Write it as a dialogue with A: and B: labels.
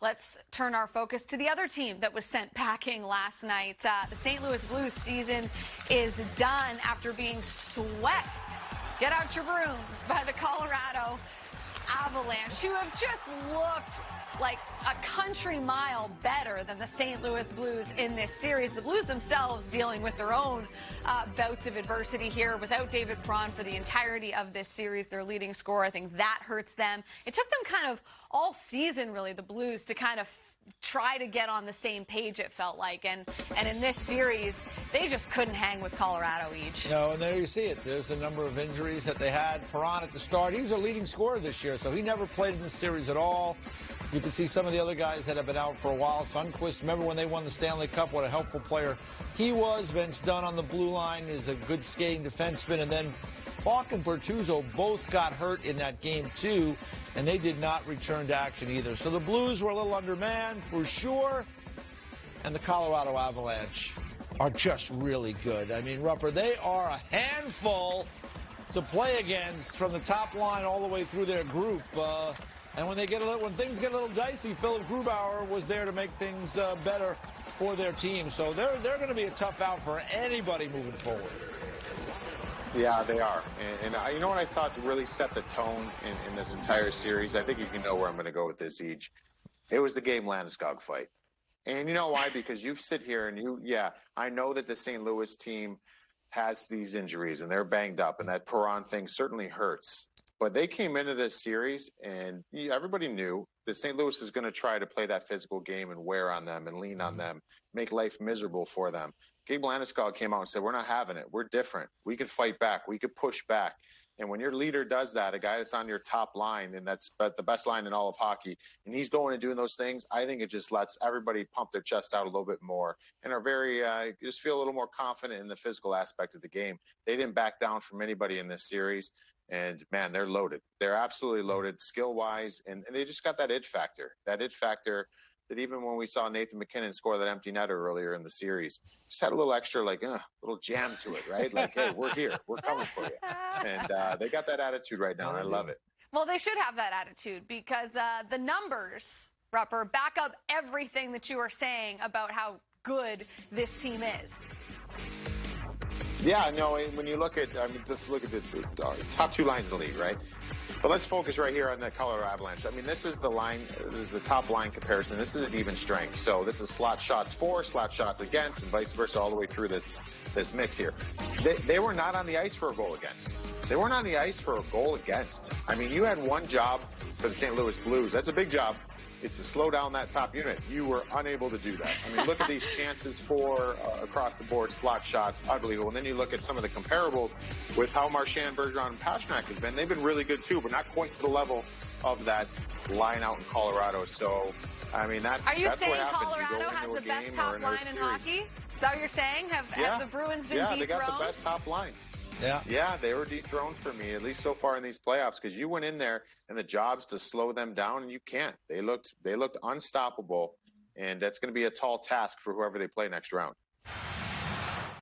A: let's turn our focus to the other team that was sent packing last night. The St. Louis Blues season is done after being swept. Get out your brooms by the Colorado Avalanche, who have just looked like a country mile better than the St. Louis Blues in this series. The Blues themselves dealing with their own bouts of adversity here without David Perron for the entirety of this series, their leading scorer. I think that hurts them. It took them kind of all season, really, the Blues, to kind of try to get on the same page, it felt like. And in this series, they just couldn't hang with Colorado each.
B: No, and there you see it. There's a number of injuries that they had. Perron at the start, he was a leading scorer this year, so he never played in the series at all. You can see some of the other guys that have been out for a while. Sundqvist, remember when they won the Stanley Cup, what a helpful player he was. Vince Dunn on the blue line is a good skating defenseman. And then Falk and Bertuzzo both got hurt in that game, too, and they did not return to action either. So the Blues were a little undermanned for sure, and the Colorado Avalanche are just really good. I mean, Rupper, they are a handful to play against from the top line all the way through their group. And when things get a little dicey, Philip Grubauer was there to make things better for their team. So they're going to be a tough out for anybody moving forward.
C: Yeah, they are. And you know what I thought really set the tone in this entire series? I think you can know where I'm going to go with this, Each. It was the Gabe Landeskog fight. And you know why? Because you sit here and I know that the St. Louis team has these injuries and they're banged up, and that Perron thing certainly hurts. But they came into this series, and everybody knew that St. Louis is going to try to play that physical game and wear on them and lean on them, make life miserable for them. Gabe Landeskog came out and said, we're not having it. We're different. We can fight back. We could push back. And when your leader does that, a guy that's on your top line, and that's the best line in all of hockey, and he's going and doing those things, I think it just lets everybody pump their chest out a little bit more and are very just feel a little more confident in the physical aspect of the game. They didn't back down from anybody in this series. And, man, they're loaded. They're absolutely loaded skill-wise, and they just got that it factor that even when we saw Nathan McKinnon score that empty netter earlier in the series, just had a little extra, little jam to it, right? Like, hey, we're here. We're coming for you. And they got that attitude right now, and I love it.
A: Well, they should have that attitude because the numbers, Rupper, back up everything that you are saying about how good this team is.
C: Yeah, no, when you look at, let's look at the top two lines in the league, right? But let's focus right here on the Colorado Avalanche. I mean, this is the line, the top line comparison. This is an even strength. So this is slot shots for, slot shots against, and vice versa all the way through this mix here. They were not on the ice for a goal against. They weren't on the ice for a goal against. I mean, you had one job for the St. Louis Blues. That's a big job. Is to slow down that top unit. You were unable to do that. I mean, look at these chances for across the board slot shots, unbelievable. And then you look at some of the comparables with how Marchand, Bergeron, and Pastrnak have been. They've been really good too, but not quite to the level of that line out in Colorado. So, I mean, that's what happens.
A: Are you saying Colorado has the best top line in hockey? Is that what you're saying? Have the Bruins been dethroned?
C: Yeah, they got the best top line. Yeah, they were dethroned for me, at least so far in these playoffs, because you went in there and the job's to slow them down, and you can't. They looked unstoppable, and that's going to be a tall task for whoever they play next round.